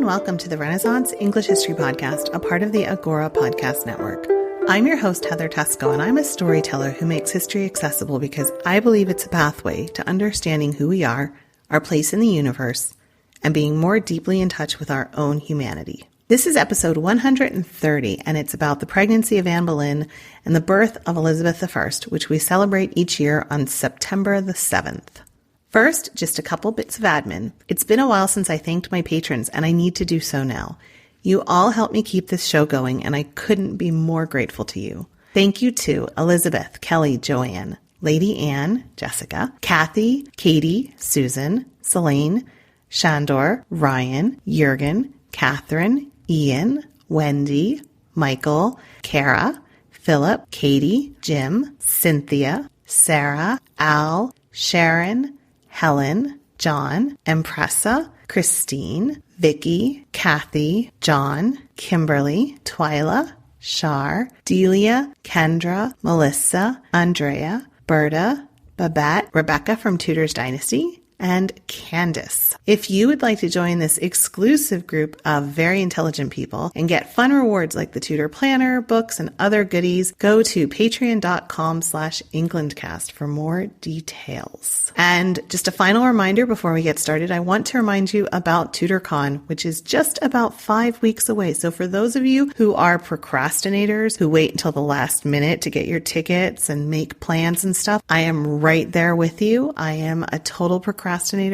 welcome to the Renaissance English History Podcast, a part of the Agora Podcast Network. I'm your host, Heather Tesco, and I'm a storyteller who makes history accessible because I believe it's a pathway to understanding who we are, our place in the universe, and being more deeply in touch with our own humanity. This is episode 130, and it's about the pregnancy of Anne Boleyn and the birth of Elizabeth I, which we celebrate each year on September the 7th. First, just a couple bits of admin. It's been a while since I thanked my patrons, and I need to do so now. You all help me keep this show going, and I couldn't be more grateful to you. Thank you to Elizabeth, Kelly, Joanne, Lady Anne, Jessica, Kathy, Katie, Susan, Selene, Shandor, Ryan, Jurgen, Catherine, Ian, Wendy, Michael, Kara, Philip, Katie, Jim, Cynthia, Sarah, Al, Sharon, Helen, John, Empressa, Christine, Vicky, Kathy, John, Kimberly, Twyla, Shar, Delia, Kendra, Melissa, Andrea, Berta, Babette, Rebecca from Tudor's Dynasty, and Candace. If you would like to join this exclusive group of very intelligent people and get fun rewards like the Tudor Planner, books, and other goodies, go to patreon.com/englandcast for more details. And just a final reminder before we get started, I want to remind you about TudorCon, which is just about 5 weeks away. So for those of you who are procrastinators, who wait until the last minute to get your tickets and make plans and stuff, I am right there with you. I am a total procrastinator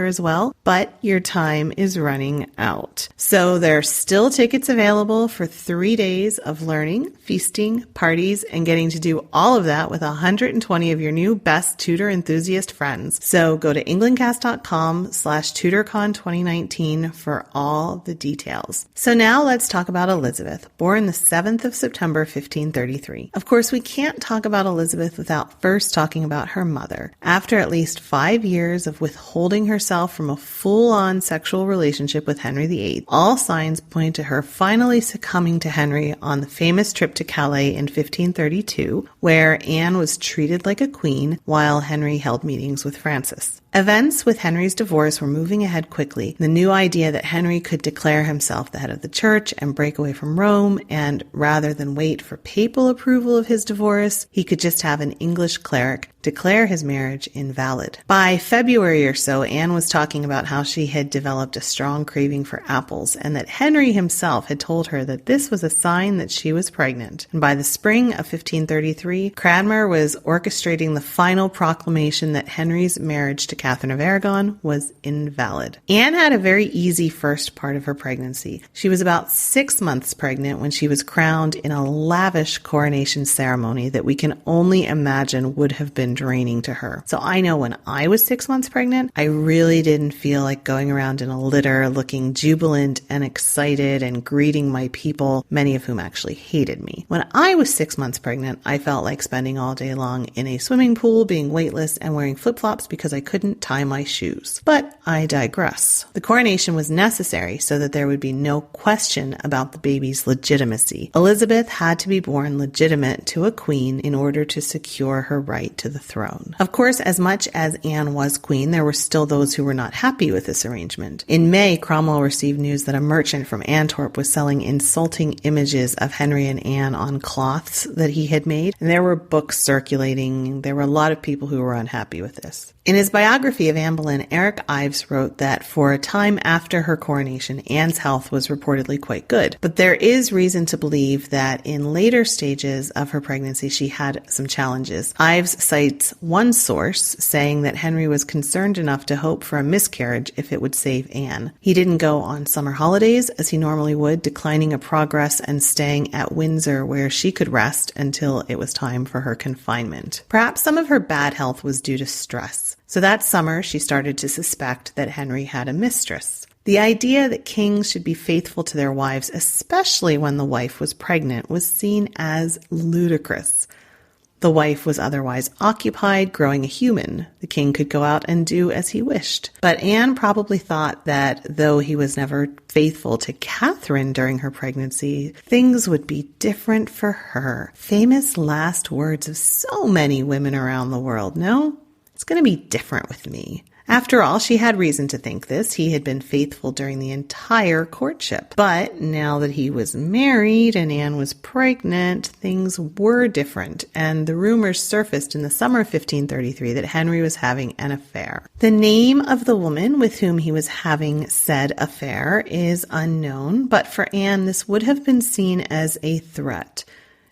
as well, but your time is running out. So there's still tickets available for 3 days of learning, feasting, parties, and getting to do all of that with 120 of your new best Tudor enthusiast friends. So go to englandcast.com/TudorCon 2019 for all the details. So now let's talk about Elizabeth, born the 7th of September, 1533. Of course, we can't talk about Elizabeth without first talking about her mother. After at least 5 years of withholding herself from a full-on sexual relationship with Henry VIII, all signs point to her finally succumbing to Henry on the famous trip to Calais in 1532, where Anne was treated like a queen while Henry held meetings with Francis. Events with Henry's divorce were moving ahead quickly. The new idea that Henry could declare himself the head of the church and break away from Rome, and rather than wait for papal approval of his divorce, he could just have an English cleric declare his marriage invalid. By February or so, Anne was talking about how she had developed a strong craving for apples, and that Henry himself had told her that this was a sign that she was pregnant. And by the spring of 1533, Cranmer was orchestrating the final proclamation that Henry's marriage to Catherine of Aragon was invalid. Anne had a very easy first part of her pregnancy. She was about 6 months pregnant when she was crowned in a lavish coronation ceremony that we can only imagine would have been draining to her. So I know when I was 6 months pregnant, I really didn't feel like going around in a litter looking jubilant and excited and greeting my people, many of whom actually hated me. When I was 6 months pregnant, I felt like spending all day long in a swimming pool, being weightless, and wearing flip-flops because I couldn't tie my shoes. But I digress. The coronation was necessary so that there would be no question about the baby's legitimacy. Elizabeth had to be born legitimate to a queen in order to secure her right to the throne. Of course, as much as Anne was queen, there were still those who were not happy with this arrangement. In May, Cromwell received news that a merchant from Antwerp was selling insulting images of Henry and Anne on cloths that he had made, and there were books circulating. There were a lot of people who were unhappy with this. In his biography of Anne Boleyn, Eric Ives wrote that for a time after her coronation, Anne's health was reportedly quite good. But there is reason to believe that in later stages of her pregnancy, she had some challenges. Ives cites one source saying that Henry was concerned enough to hope for a miscarriage if it would save Anne. He didn't go on summer holidays as he normally would, declining a progress and staying at Windsor where she could rest until it was time for her confinement. Perhaps some of her bad health was due to stress. So that summer, she started to suspect that Henry had a mistress. The idea that kings should be faithful to their wives, especially when the wife was pregnant, was seen as ludicrous. The wife was otherwise occupied growing a human. The king could go out and do as he wished. But Anne probably thought that though he was never faithful to Catherine during her pregnancy, things would be different for her. Famous last words of so many women around the world, no? It's going to be different with me. After all, she had reason to think this. He had been faithful during the entire courtship. But now that he was married and Anne was pregnant, things were different, and the rumors surfaced in the summer of 1533 that Henry was having an affair. The name of the woman with whom he was having said affair is unknown, but for Anne, this would have been seen as a threat.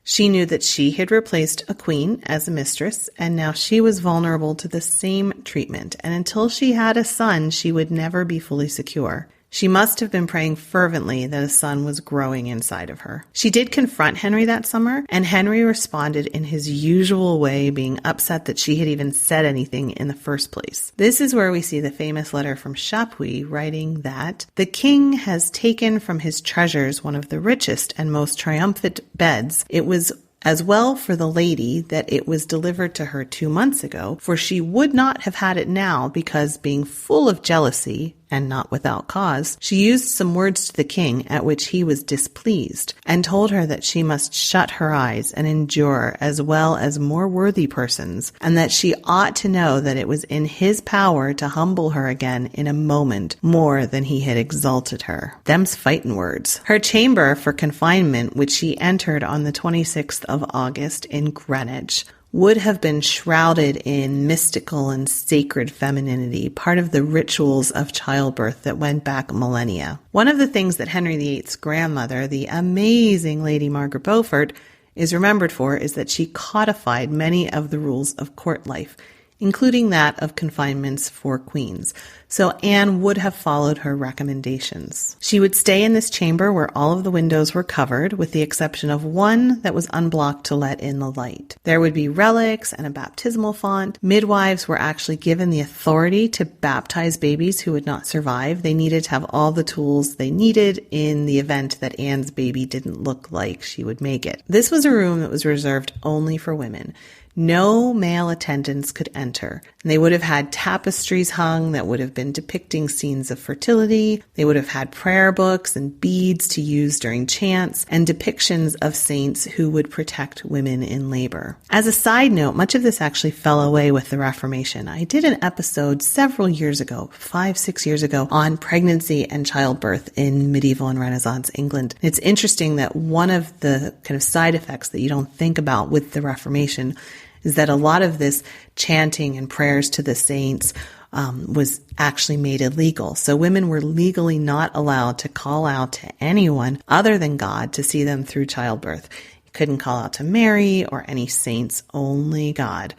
She knew that she had replaced a queen as a mistress, and now she was vulnerable to the same treatment, and until she had a son, she would never be fully secure. She must have been praying fervently that a son was growing inside of her. She did confront Henry that summer, and Henry responded in his usual way, being upset that she had even said anything in the first place. This is where we see the famous letter from Chapuis writing that the king has taken from his treasures one of the richest and most triumphant beds. It was as well for the lady that it was delivered to her 2 months ago, for she would not have had it now, because being full of jealousy, and not without cause, she used some words to the king at which he was displeased, and told her that she must shut her eyes and endure as well as more worthy persons, and that she ought to know that it was in his power to humble her again in a moment more than he had exalted her. Them's fightin' words. Her chamber for confinement, which she entered on the 26th of August in Greenwich, would have been shrouded in mystical and sacred femininity, part of the rituals of childbirth that went back millennia. One of the things that Henry VIII's grandmother, the amazing Lady Margaret Beaufort, is remembered for is that she codified many of the rules of court life, including that of confinements for queens. So Anne would have followed her recommendations. She would stay in this chamber where all of the windows were covered, with the exception of one that was unblocked to let in the light. There would be relics and a baptismal font. Midwives were actually given the authority to baptize babies who would not survive. They needed to have all the tools they needed in the event that Anne's baby didn't look like she would make it. This was a room that was reserved only for women. No male attendants could enter. They would have had tapestries hung that would have been depicting scenes of fertility. They would have had prayer books and beads to use during chants, and depictions of saints who would protect women in labor. As a side note, much of this actually fell away with the Reformation. I did an episode several years ago, 5-6 years ago, on pregnancy and childbirth in medieval and Renaissance England. It's interesting that one of the kind of side effects that you don't think about with the Reformation is that a lot of this chanting and prayers to the saints was actually made illegal. So women were legally not allowed to call out to anyone other than God to see them through childbirth. You couldn't call out to Mary or any saints, only God.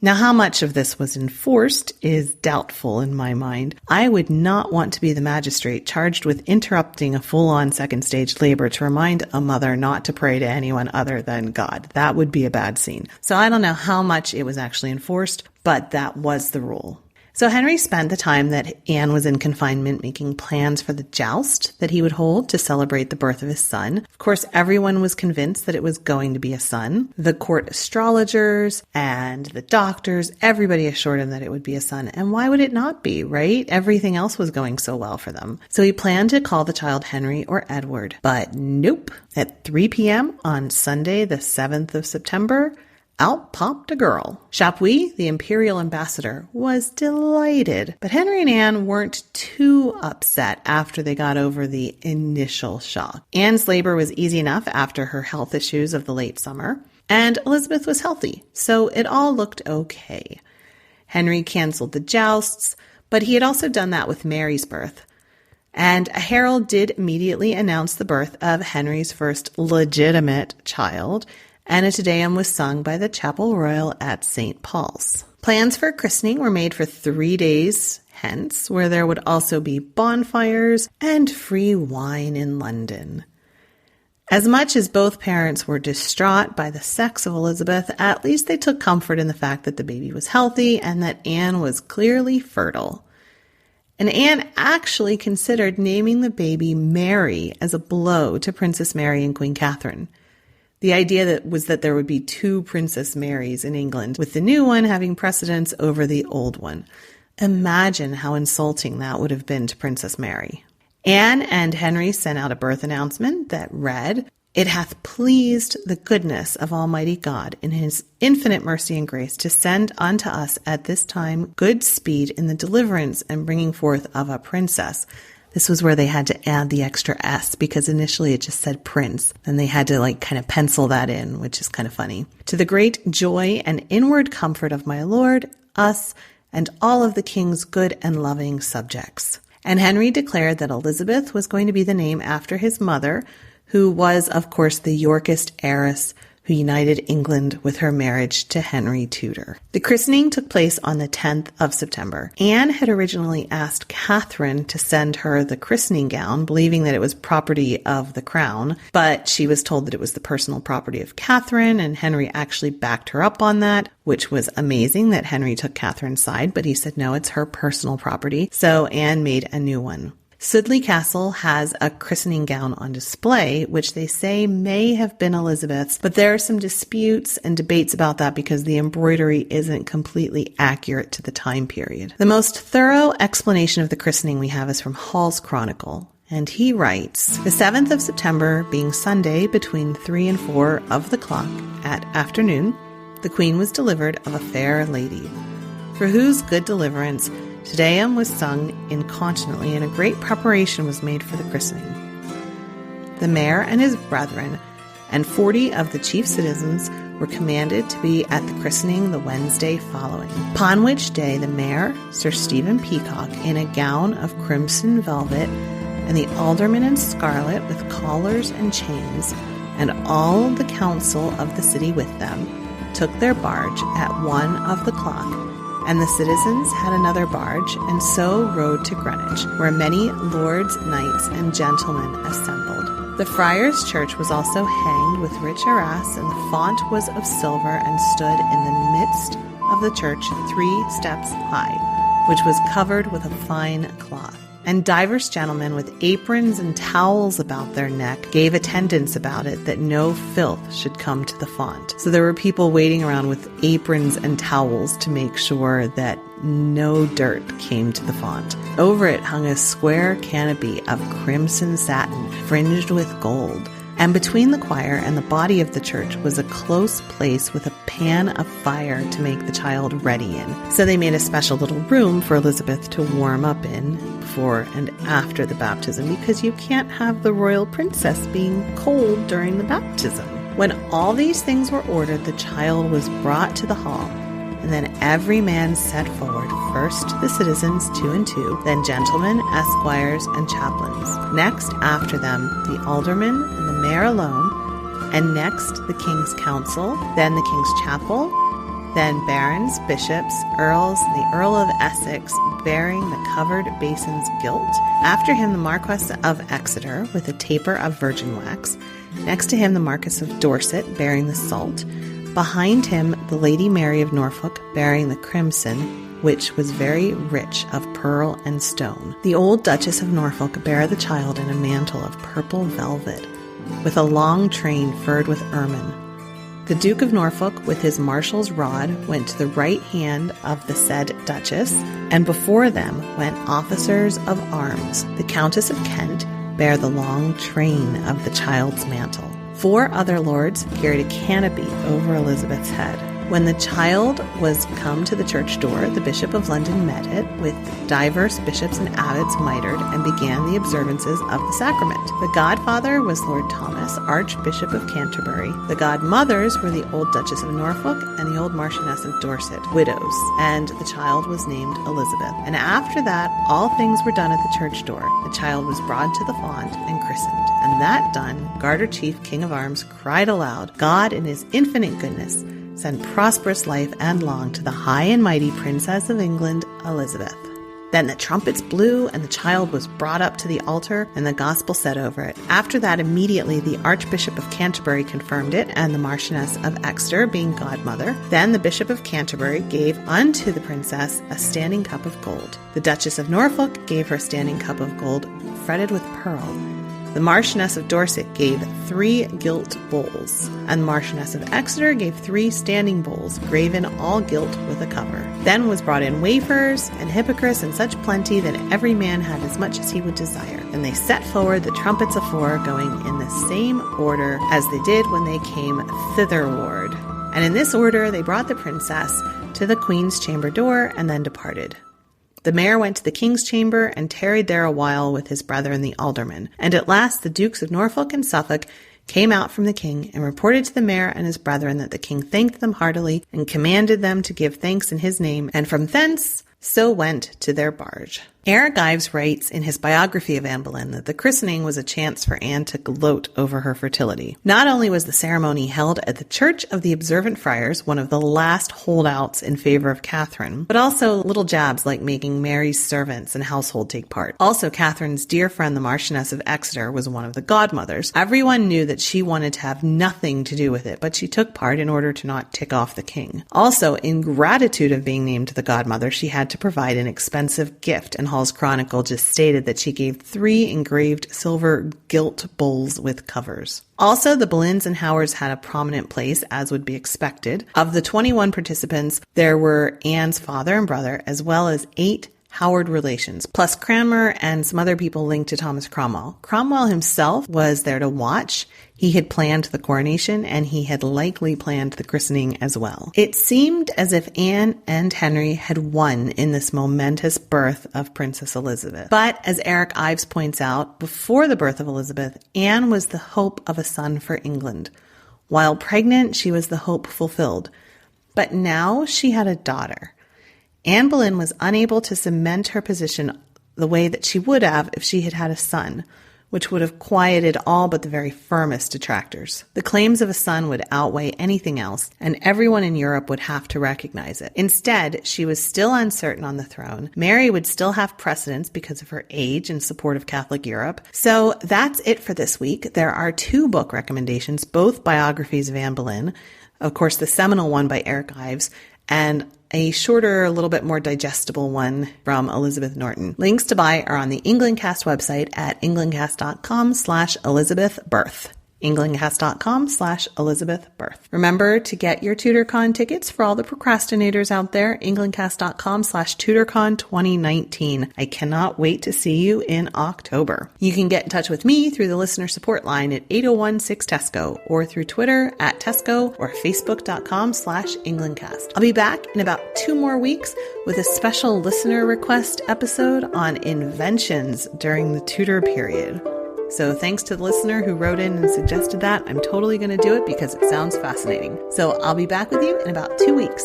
Now, how much of this was enforced is doubtful in my mind. I would not want to be the magistrate charged with interrupting a full-on second stage labor to remind a mother not to pray to anyone other than God. That would be a bad scene. So I don't know how much it was actually enforced, but that was the rule. So Henry spent the time that Anne was in confinement making plans for the joust that he would hold to celebrate the birth of his son. Of course, everyone was convinced that it was going to be a son. The court astrologers and the doctors, everybody assured him that it would be a son. And why would it not be, right? Everything else was going so well for them. So he planned to call the child Henry or Edward. But nope. At 3 p.m. on Sunday, the 7th of September, out popped a girl. Chapuis, the imperial ambassador, was delighted, but Henry and Anne weren't too upset after they got over the initial shock. Anne's labor was easy enough after her health issues of the late summer, and Elizabeth was healthy, so it all looked okay. Henry canceled the jousts, but he had also done that with Mary's birth. And a herald did immediately announce the birth of Henry's first legitimate child, and a Te Deum was sung by the Chapel Royal at St. Paul's. Plans for christening were made for 3 days hence, where there would also be bonfires and free wine in London. As much as both parents were distraught by the sex of Elizabeth, at least they took comfort in the fact that the baby was healthy and that Anne was clearly fertile. And Anne actually considered naming the baby Mary as a blow to Princess Mary and Queen Catherine. The idea was that there would be 2 Princess Marys in England, with the new one having precedence over the old one. Imagine how insulting that would have been to Princess Mary. Anne and Henry sent out a birth announcement that read, It hath pleased the goodness of Almighty God in his infinite mercy and grace to send unto us at this time good speed in the deliverance and bringing forth of a princess. This was where they had to add the extra S because initially it just said prince. And they had to kind of pencil that in, which is kind of funny. To the great joy and inward comfort of my Lord, us, and all of the king's good and loving subjects. And Henry declared that Elizabeth was going to be the name after his mother, who was, of course, the Yorkist heiress who united England with her marriage to Henry Tudor. The christening took place on the 10th of September. Anne had originally asked Catherine to send her the christening gown, believing that it was property of the crown, but she was told that it was the personal property of Catherine, and Henry actually backed her up on that, which was amazing that Henry took Catherine's side, but he said, no, it's her personal property. So Anne made a new one. Sudley Castle has a christening gown on display, which they say may have been Elizabeth's, but there are some disputes and debates about that because the embroidery isn't completely accurate to the time period. The most thorough explanation of the christening we have is from Hall's Chronicle, and he writes, the 7th of September being Sunday between 3 and 4 of the clock at afternoon, the Queen was delivered of a fair lady, for whose good deliverance Te Deum was sung incontinently, and a great preparation was made for the christening. The mayor and his brethren and 40 of the chief citizens were commanded to be at the christening the Wednesday following, upon which day the mayor, Sir Stephen Peacock, in a gown of crimson velvet, and the aldermen in scarlet with collars and chains, and all the council of the city with them, took their barge at 1 of the clock, and the citizens had another barge, and so rode to Greenwich, where many lords, knights, and gentlemen assembled. The friars' church was also hanged with rich arras, and the font was of silver, and stood in the midst of the church 3 steps high, which was covered with a fine cloth. And divers gentlemen with aprons and towels about their neck gave attendance about it, that no filth should come to the font. So there were people waiting around with aprons and towels to make sure that no dirt came to the font. Over it hung a square canopy of crimson satin, fringed with gold. And between the choir and the body of the church was a close place with a pan of fire to make the child ready in. So they made a special little room for Elizabeth to warm up in before and after the baptism, because you can't have the royal princess being cold during the baptism. When all these things were ordered, the child was brought to the hall, and then every man set forward, first the citizens 2 and 2, then gentlemen, esquires, and chaplains. Next, after them, the aldermen and the mayor alone, and next the king's council, then the king's chapel, then barons, bishops, earls, and the Earl of Essex, bearing the covered basins gilt. After him the Marquess of Exeter, with a taper of virgin wax. Next to him the Marquess of Dorset, bearing the salt. Behind him the Lady Mary of Norfolk, bearing the crimson, which was very rich of pearl and stone. The old Duchess of Norfolk bare the child in a mantle of purple velvet, with a long train furred with ermine. The Duke of Norfolk, with his marshal's rod, went to the right hand of the said Duchess, and before them went officers of arms. The Countess of Kent bare the long train of the child's mantle. 4 other lords carried a canopy over Elizabeth's head. When the child was come to the church door, the Bishop of London met it, with divers bishops and abbots mitred, and began the observances of the sacrament. The godfather was Lord Thomas, Archbishop of Canterbury. The godmothers were the old Duchess of Norfolk and the old Marchioness of Dorset, widows, and the child was named Elizabeth. And after that, all things were done at the church door. The child was brought to the font and christened. And that done, Garter Chief, King of Arms, cried aloud, God in his infinite goodness, send prosperous life and long to the high and mighty Princess of England, Elizabeth. Then the trumpets blew, and the child was brought up to the altar, and the gospel said over it. After that, immediately the Archbishop of Canterbury confirmed it, and the Marchioness of Exeter being godmother. Then the Bishop of Canterbury gave unto the princess a standing cup of gold. The Duchess of Norfolk gave her a standing cup of gold fretted with pearl. The Marchioness of Dorset gave 3 gilt bowls, and the Marchioness of Exeter gave 3 standing bowls, graven all gilt with a cover. Then was brought in wafers and hippocras in such plenty that every man had as much as he would desire. And they set forward the trumpets afore, going in the same order as they did when they came thitherward. And in this order they brought the princess to the queen's chamber door, and then departed. The mayor went to the king's chamber, and tarried there a while with his brethren the aldermen. And at last the dukes of Norfolk and Suffolk came out from the king, and reported to the mayor and his brethren that the king thanked them heartily, and commanded them to give thanks in his name, and from thence so went to their barge. Eric Ives writes in his biography of Anne Boleyn that the christening was a chance for Anne to gloat over her fertility. Not only was the ceremony held at the Church of the Observant Friars, one of the last holdouts in favor of Catherine, but also little jabs like making Mary's servants and household take part. Also, Catherine's dear friend, the Marchioness of Exeter, was one of the godmothers. Everyone knew that she wanted to have nothing to do with it, but she took part in order to not tick off the king. Also, in gratitude of being named the godmother, she had to provide an expensive gift, and Hall's Chronicle just stated that she gave 3 engraved silver gilt bowls with covers. Also, the Boleyns and Howards had a prominent place, as would be expected. Of the 21 participants, there were Anne's father and brother, as well as 8 Howard relations, plus Cranmer and some other people linked to Thomas Cromwell. Cromwell himself was there to watch. He had planned the coronation, and he had likely planned the christening as well. It seemed as if Anne and Henry had won in this momentous birth of Princess Elizabeth. But as Eric Ives points out, before the birth of Elizabeth, Anne was the hope of a son for England. While pregnant, she was the hope fulfilled. But now she had a daughter. Anne Boleyn was unable to cement her position the way that she would have if she had had a son, which would have quieted all but the very firmest detractors. The claims of a son would outweigh anything else, and everyone in Europe would have to recognize it. Instead, she was still uncertain on the throne. Mary would still have precedence because of her age and support of Catholic Europe. So that's it for this week. There are 2 book recommendations, both biographies of Anne Boleyn. Of course, the seminal one by Eric Ives, and a shorter, a little bit more digestible one from Elizabeth Norton. Links to buy are on the Englandcast website at englandcast.com/ElizabethBirth. englandcast.com/ElizabethBirth. Remember to get your TutorCon tickets for all the procrastinators out there. englandcast.com/TutorCon 2019. I cannot wait to see you in October. You can get in touch with me through the listener support line at 801-6-TESCO or through Twitter at Tesco or Facebook.com/EnglandCast. I'll be back in about 2 more weeks with a special listener request episode on inventions during the Tudor period. So thanks to the listener who wrote in and suggested that. I'm totally going to do it because it sounds fascinating. So I'll be back with you in about 2 weeks.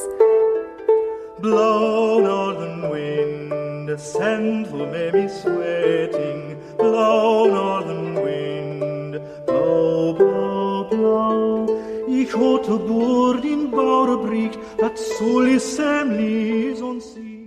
Blow, northern wind, send who may be sweating. Blow, northern wind, blow, blow, blow. Ich hote boord in Bouwrebreek, dat solis semlis on sea.